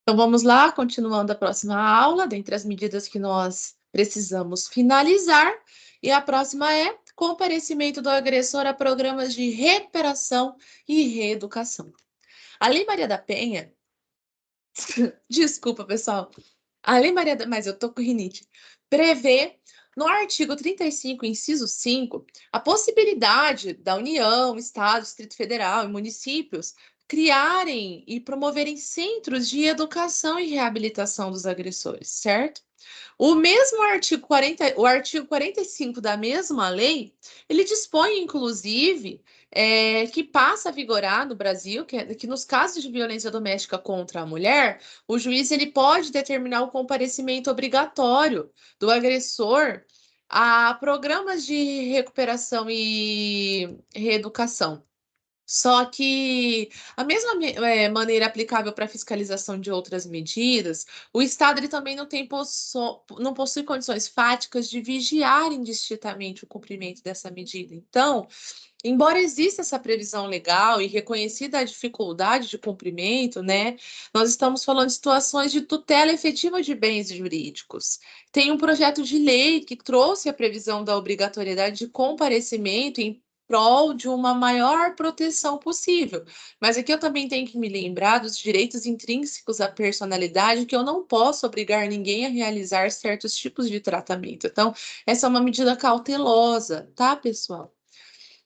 Então vamos lá, continuando a próxima aula, dentre as medidas que nós precisamos finalizar, e a próxima é comparecimento do agressor a programas de recuperação e reeducação. A Lei Maria da Penha, desculpa, pessoal, a Lei Maria da... mas eu tô com rinite, prevê no artigo 35, inciso 5, a possibilidade da União, Estado, Distrito Federal e municípios criarem e promoverem centros de educação e reabilitação dos agressores, certo? O mesmo artigo 40, o artigo 45 da mesma lei, ele dispõe, inclusive, que passa a vigorar no Brasil, que nos casos de violência doméstica contra a mulher, o juiz ele pode determinar o comparecimento obrigatório do agressor a programas de recuperação e reeducação. Só que a mesma maneira aplicável para a fiscalização de outras medidas, o Estado ele também não possui condições fáticas de vigiar indistintamente o cumprimento dessa medida. Então, embora exista essa previsão legal e reconhecida a dificuldade de cumprimento, né, nós estamos falando de situações de tutela efetiva de bens jurídicos. Tem um projeto de lei que trouxe a previsão da obrigatoriedade de comparecimento em prol de uma maior proteção possível. Mas aqui eu também tenho que me lembrar dos direitos intrínsecos à personalidade, que eu não posso obrigar ninguém a realizar certos tipos de tratamento. Então, essa é uma medida cautelosa, tá, pessoal?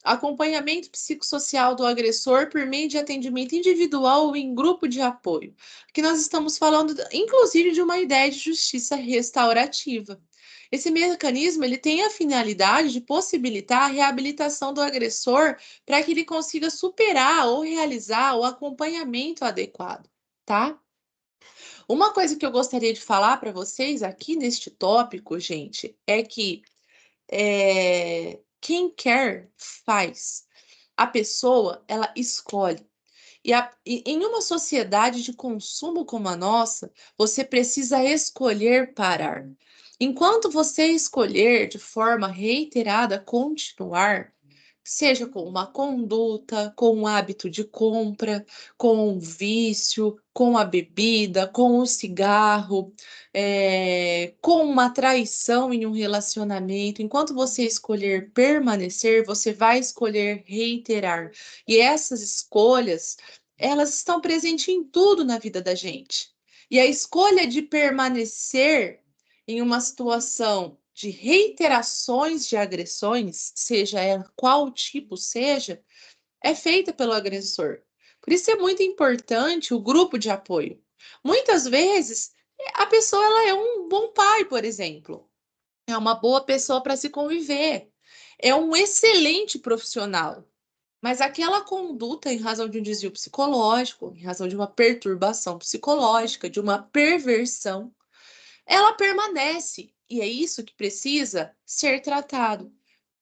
Acompanhamento psicossocial do agressor por meio de atendimento individual ou em grupo de apoio. Aqui nós estamos falando, inclusive, de uma ideia de justiça restaurativa. Esse mecanismo ele tem a finalidade de possibilitar a reabilitação do agressor para que ele consiga superar ou realizar o acompanhamento adequado, tá? Uma coisa que eu gostaria de falar para vocês aqui neste tópico, gente, é que quem quer faz. A pessoa, ela escolhe. E em uma sociedade de consumo como a nossa, você precisa escolher parar. Enquanto você escolher de forma reiterada continuar, seja com uma conduta, com um hábito de compra, com um vício, com a bebida, com o cigarro, com uma traição em um relacionamento. Enquanto você escolher permanecer, você vai escolher reiterar. E essas escolhas, elas estão presentes em tudo na vida da gente. E a escolha de permanecer em uma situação de reiterações de agressões, seja ela qual tipo seja, é feita pelo agressor. Por isso é muito importante o grupo de apoio. Muitas vezes, a pessoa ela é um bom pai, por exemplo. É uma boa pessoa para se conviver. É um excelente profissional. Mas aquela conduta, em razão de um desvio psicológico, em razão de uma perturbação psicológica, de uma perversão, ela permanece. E é isso que precisa ser tratado,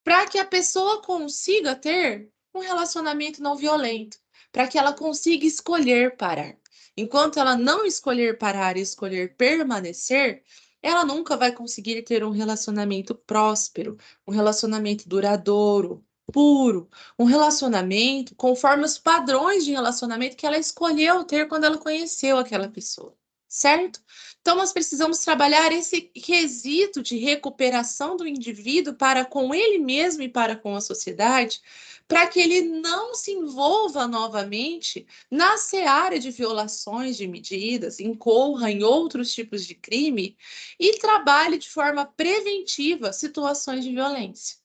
para que a pessoa consiga ter um relacionamento não violento, para que ela consiga escolher parar. Enquanto ela não escolher parar e escolher permanecer, ela nunca vai conseguir ter um relacionamento próspero, um relacionamento duradouro, puro, um relacionamento conforme os padrões de relacionamento que ela escolheu ter quando ela conheceu aquela pessoa, certo? Então, nós precisamos trabalhar esse quesito de recuperação do indivíduo para com ele mesmo e para com a sociedade, para que ele não se envolva novamente na seara de violações de medidas, incorra em outros tipos de crime e trabalhe de forma preventiva situações de violência,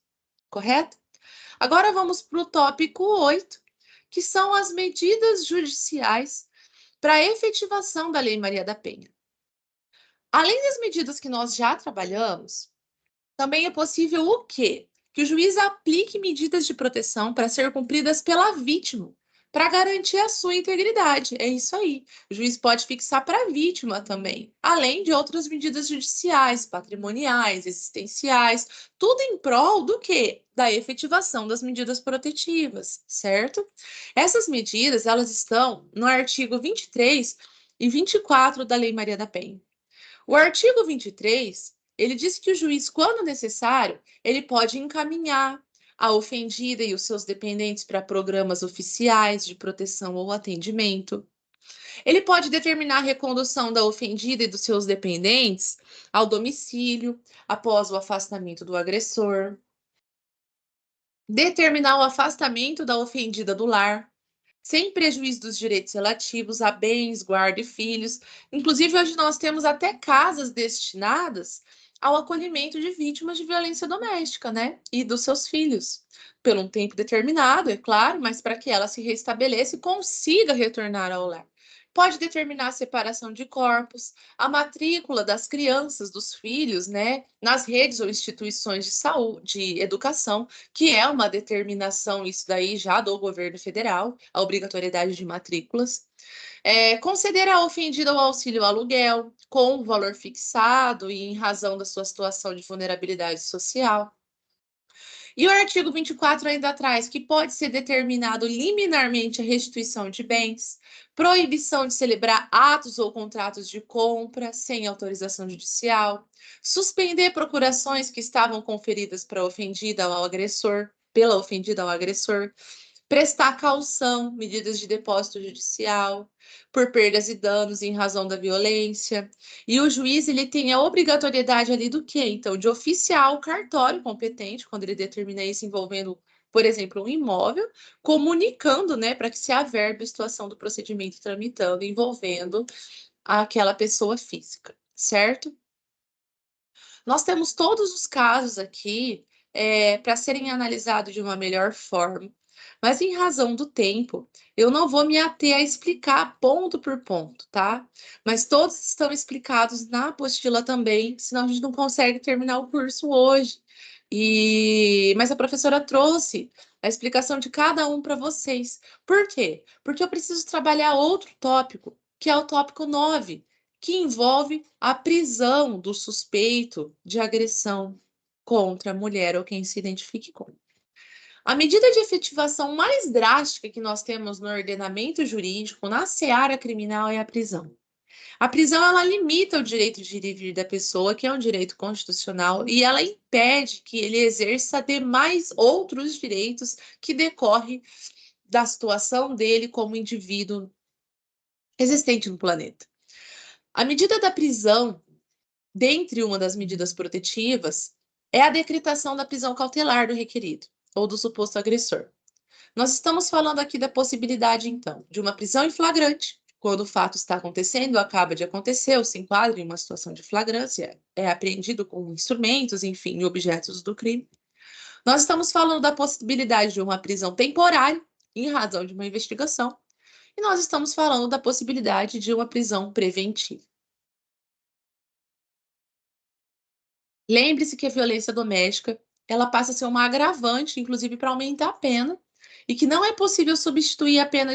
correto? Agora vamos para o tópico 8, que são as medidas judiciais para a efetivação da Lei Maria da Penha. Além das medidas que nós já trabalhamos, também é possível o quê? Que o juiz aplique medidas de proteção para ser cumpridas pela vítima, para garantir a sua integridade. É isso aí. O juiz pode fixar para a vítima também, além de outras medidas judiciais, patrimoniais, existenciais, tudo em prol do quê? Da efetivação das medidas protetivas, certo? Essas medidas, elas estão no artigo 23 e 24 da Lei Maria da Penha. O artigo 23, ele diz que o juiz, quando necessário, ele pode encaminhar a ofendida e os seus dependentes para programas oficiais de proteção ou atendimento. Ele pode determinar a recondução da ofendida e dos seus dependentes ao domicílio após o afastamento do agressor, determinar o afastamento da ofendida do lar, sem prejuízo dos direitos relativos a bens, guarda e filhos. Inclusive, hoje nós temos até casas destinadas ao acolhimento de vítimas de violência doméstica, né? E dos seus filhos. Por um tempo determinado, é claro, mas para que ela se restabeleça e consiga retornar ao lar. Pode determinar a separação de corpos, a matrícula das crianças, dos filhos, né, nas redes ou instituições de saúde, de educação, que é uma determinação, isso daí já do governo federal, a obrigatoriedade de matrículas. Conceder à ofendida o auxílio aluguel, com valor fixado e em razão da sua situação de vulnerabilidade social. E o artigo 24 ainda traz que pode ser determinado liminarmente a restituição de bens, proibição de celebrar atos ou contratos de compra sem autorização judicial, suspender procurações que estavam conferidas para a ofendida ao agressor, pela ofendida ao agressor, prestar caução, medidas de depósito judicial, por perdas e danos em razão da violência. E o juiz, ele tem a obrigatoriedade ali do quê? Então, de oficiar o cartório competente, quando ele determina isso envolvendo, por exemplo, um imóvel, comunicando, né, para que se averbe a situação do procedimento tramitando, envolvendo aquela pessoa física, certo? Nós temos todos os casos aqui para serem analisados de uma melhor forma, mas em razão do tempo, eu não vou me ater a explicar ponto por ponto, tá? Mas todos estão explicados na apostila também, senão a gente não consegue terminar o curso hoje. Mas a professora trouxe a explicação de cada um para vocês. Por quê? Porque eu preciso trabalhar outro tópico, que é o tópico 9, que envolve a prisão do suspeito de agressão contra a mulher ou quem se identifique com. A medida de efetivação mais drástica que nós temos no ordenamento jurídico, na seara criminal, é a prisão. A prisão, ela limita o direito de ir e vir da pessoa, que é um direito constitucional, e ela impede que ele exerça demais outros direitos que decorrem da situação dele como indivíduo existente no planeta. A medida da prisão, dentre uma das medidas protetivas, é a decretação da prisão cautelar do requerido ou do suposto agressor. Nós estamos falando aqui da possibilidade, então, de uma prisão em flagrante, quando o fato está acontecendo, acaba de acontecer, ou se enquadra em uma situação de flagrância, é apreendido com instrumentos, enfim, objetos do crime. Nós estamos falando da possibilidade de uma prisão temporária, em razão de uma investigação, e nós estamos falando da possibilidade de uma prisão preventiva. Lembre-se que a violência doméstica, ela passa a ser uma agravante, inclusive para aumentar a pena, e que não é possível substituir a pena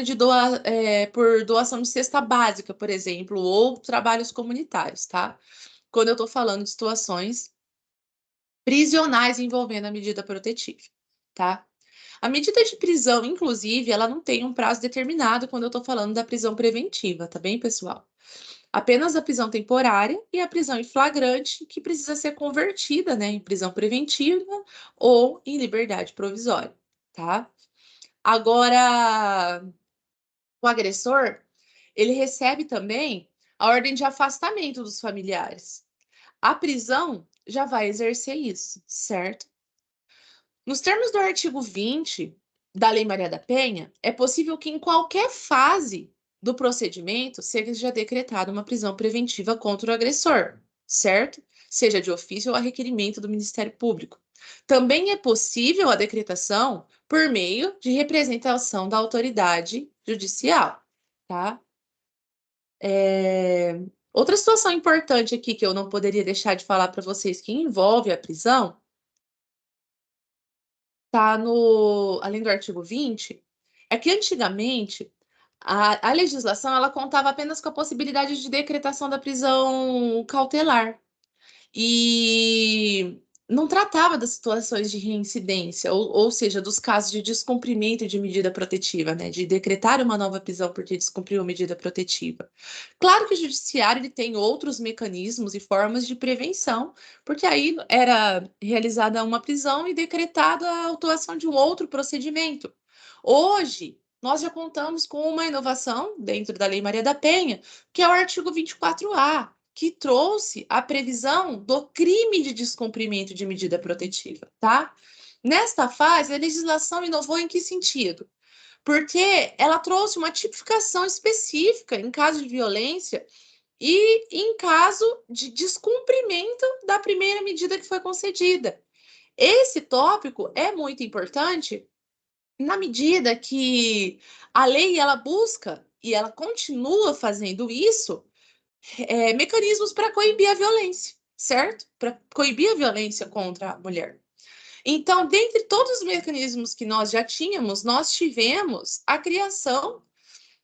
por doação de cesta básica, por exemplo, ou trabalhos comunitários, tá? Quando eu estou falando de situações prisionais envolvendo a medida protetiva, tá? A medida de prisão, inclusive, ela não tem um prazo determinado quando eu estou falando da prisão preventiva, tá bem, pessoal? Apenas a prisão temporária e a prisão em flagrante, que precisa ser convertida, né, em prisão preventiva ou em liberdade provisória, tá? Agora, o agressor, ele recebe também a ordem de afastamento dos familiares. A prisão já vai exercer isso, certo? Nos termos do artigo 20 da Lei Maria da Penha, é possível que em qualquer fase do procedimento seja decretada uma prisão preventiva contra o agressor, certo? Seja de ofício ou a requerimento do Ministério Público. Também é possível a decretação por meio de representação da autoridade judicial, tá? Outra situação importante aqui que eu não poderia deixar de falar para vocês que envolve a prisão tá além do artigo 20, é que antigamente a legislação ela contava apenas com a possibilidade de decretação da prisão cautelar e não tratava das situações de reincidência, ou seja, dos casos de descumprimento de medida protetiva, né, de decretar uma nova prisão porque descumpriu a medida protetiva. Claro que o judiciário ele tem outros mecanismos e formas de prevenção, porque aí era realizada uma prisão e decretada a autuação de um outro procedimento. Hoje, nós já contamos com uma inovação dentro da Lei Maria da Penha, que é o artigo 24A, que trouxe a previsão do crime de descumprimento de medida protetiva, tá? Nesta fase, a legislação inovou em que sentido? Porque ela trouxe uma tipificação específica em caso de violência e em caso de descumprimento da primeira medida que foi concedida. Esse tópico é muito importante na medida que a lei ela busca e ela continua fazendo isso, mecanismos para coibir a violência, certo? Para coibir a violência contra a mulher. Então, dentre todos os mecanismos que nós já tínhamos, nós tivemos a criação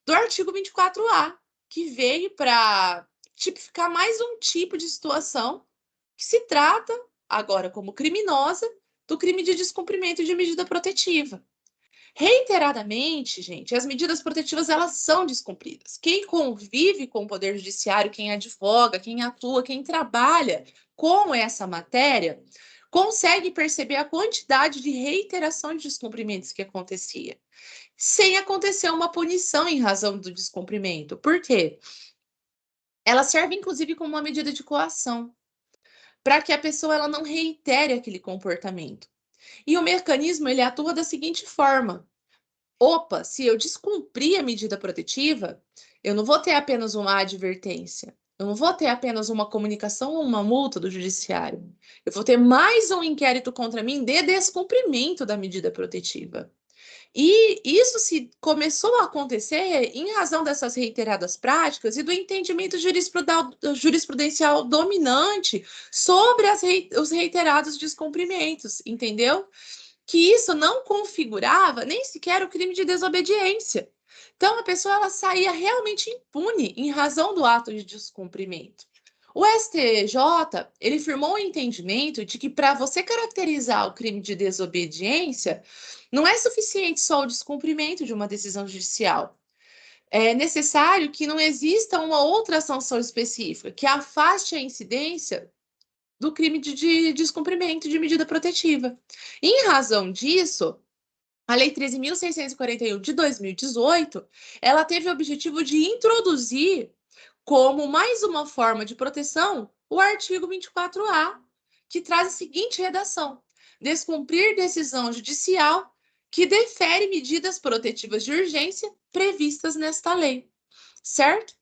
do artigo 24A, que veio para tipificar mais um tipo de situação que se trata, agora como criminosa, do crime de descumprimento de medida protetiva. Reiteradamente, gente, as medidas protetivas elas são descumpridas. Quem convive com o Poder Judiciário, quem advoga, quem atua, quem trabalha com essa matéria, consegue perceber a quantidade de reiteração de descumprimentos que acontecia, sem acontecer uma punição em razão do descumprimento. Por quê? Ela serve, inclusive, como uma medida de coação, para que a pessoa ela não reitere aquele comportamento. E o mecanismo ele atua da seguinte forma: opa, se eu descumprir a medida protetiva, eu não vou ter apenas uma advertência, eu não vou ter apenas uma comunicação ou uma multa do judiciário, eu vou ter mais um inquérito contra mim de descumprimento da medida protetiva. E isso se começou a acontecer em razão dessas reiteradas práticas e do entendimento jurisprudencial dominante sobre os reiterados descumprimentos, entendeu? Que isso não configurava nem sequer o crime de desobediência. Então, a pessoa ela saía realmente impune em razão do ato de descumprimento. O STJ, ele firmou o entendimento de que para você caracterizar o crime de desobediência, não é suficiente só o descumprimento de uma decisão judicial. É necessário que não exista uma outra sanção específica que afaste a incidência do crime de descumprimento de medida protetiva. Em razão disso, a Lei 13.641 de 2018, ela teve o objetivo de introduzir como mais uma forma de proteção o artigo 24A, que traz a seguinte redação: descumprir decisão judicial que defere medidas protetivas de urgência previstas nesta lei, certo?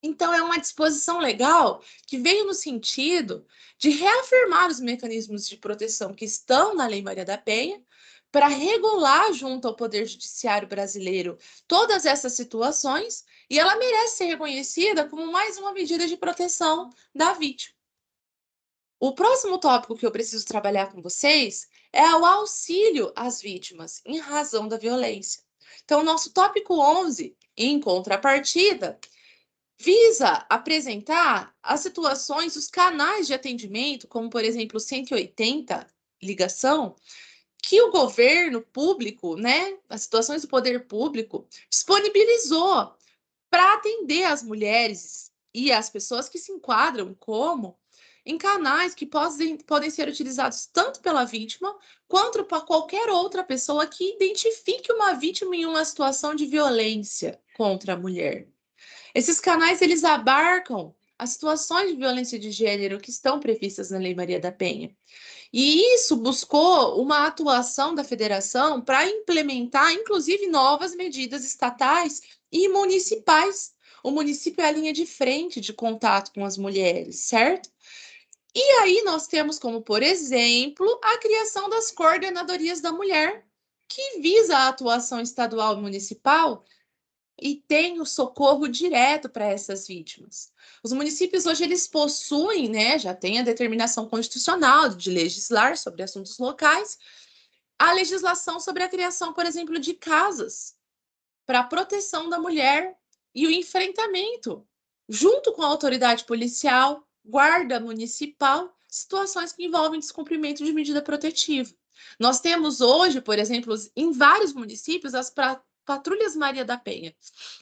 Então, é uma disposição legal que veio no sentido de reafirmar os mecanismos de proteção que estão na Lei Maria da Penha, para regular junto ao Poder Judiciário brasileiro todas essas situações, e ela merece ser reconhecida como mais uma medida de proteção da vítima. O próximo tópico que eu preciso trabalhar com vocês é o auxílio às vítimas em razão da violência. Então, nosso tópico 11, em contrapartida, visa apresentar as situações, os canais de atendimento, como, por exemplo, o 180 ligação, que o governo público, né, as situações do poder público, disponibilizou para atender as mulheres e as pessoas que se enquadram como em canais que podem ser utilizados tanto pela vítima quanto para qualquer outra pessoa que identifique uma vítima em uma situação de violência contra a mulher. Esses canais, eles abarcam as situações de violência de gênero que estão previstas na Lei Maria da Penha. E isso buscou uma atuação da federação para implementar, inclusive, novas medidas estatais e municipais. O município é a linha de frente de contato com as mulheres, certo? E aí nós temos como, por exemplo, a criação das coordenadorias da mulher, que visa a atuação estadual e municipal e tem o socorro direto para essas vítimas. Os municípios hoje eles possuem, né, já tem a determinação constitucional de legislar sobre assuntos locais, a legislação sobre a criação, por exemplo, de casas para a proteção da mulher e o enfrentamento, junto com a autoridade policial, guarda municipal, situações que envolvem descumprimento de medida protetiva. Nós temos hoje, por exemplo, em vários municípios, as Patrulhas Maria da Penha,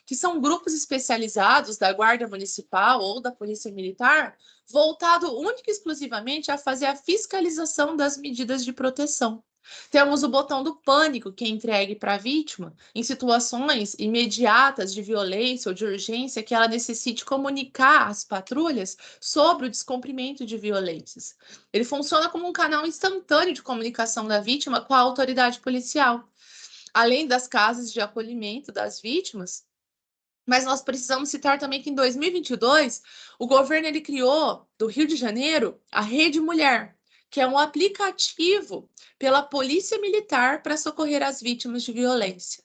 que são grupos especializados da Guarda Municipal ou da Polícia Militar, voltado única e exclusivamente a fazer a fiscalização das medidas de proteção. Temos o botão do pânico, que é entregue para a vítima em situações imediatas de violência ou de urgência que ela necessite comunicar às patrulhas sobre o descumprimento de violências. Ele funciona como um canal instantâneo de comunicação da vítima com a autoridade policial. Além das casas de acolhimento das vítimas, mas nós precisamos citar também que em 2022 o governo ele criou do Rio de Janeiro a Rede Mulher, que é um aplicativo pela Polícia Militar para socorrer as vítimas de violência.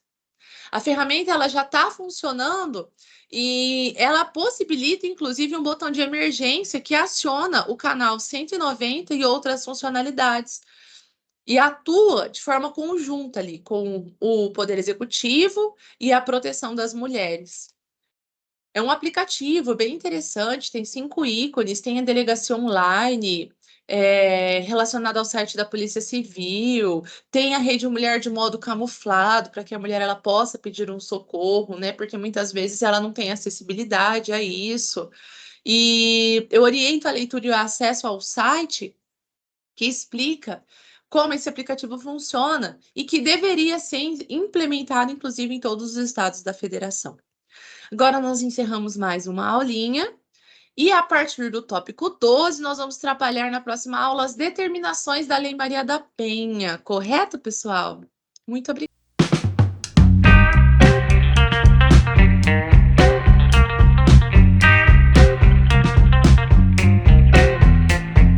A ferramenta ela já está funcionando e ela possibilita, inclusive, um botão de emergência que aciona o canal 190 e outras funcionalidades. E atua de forma conjunta ali com o Poder Executivo e a proteção das mulheres. É um aplicativo bem interessante, tem 5 ícones, tem a delegacia online, relacionada ao site da Polícia Civil, tem a Rede Mulher de modo camuflado, para que a mulher ela possa pedir um socorro, né? Porque muitas vezes ela não tem acessibilidade a isso. E eu oriento a leitura e o acesso ao site que explica como esse aplicativo funciona e que deveria ser implementado, inclusive, em todos os estados da federação. Agora nós encerramos mais uma aulinha e a partir do tópico 12 nós vamos trabalhar na próxima aula as determinações da Lei Maria da Penha, correto, pessoal? Muito obrigada.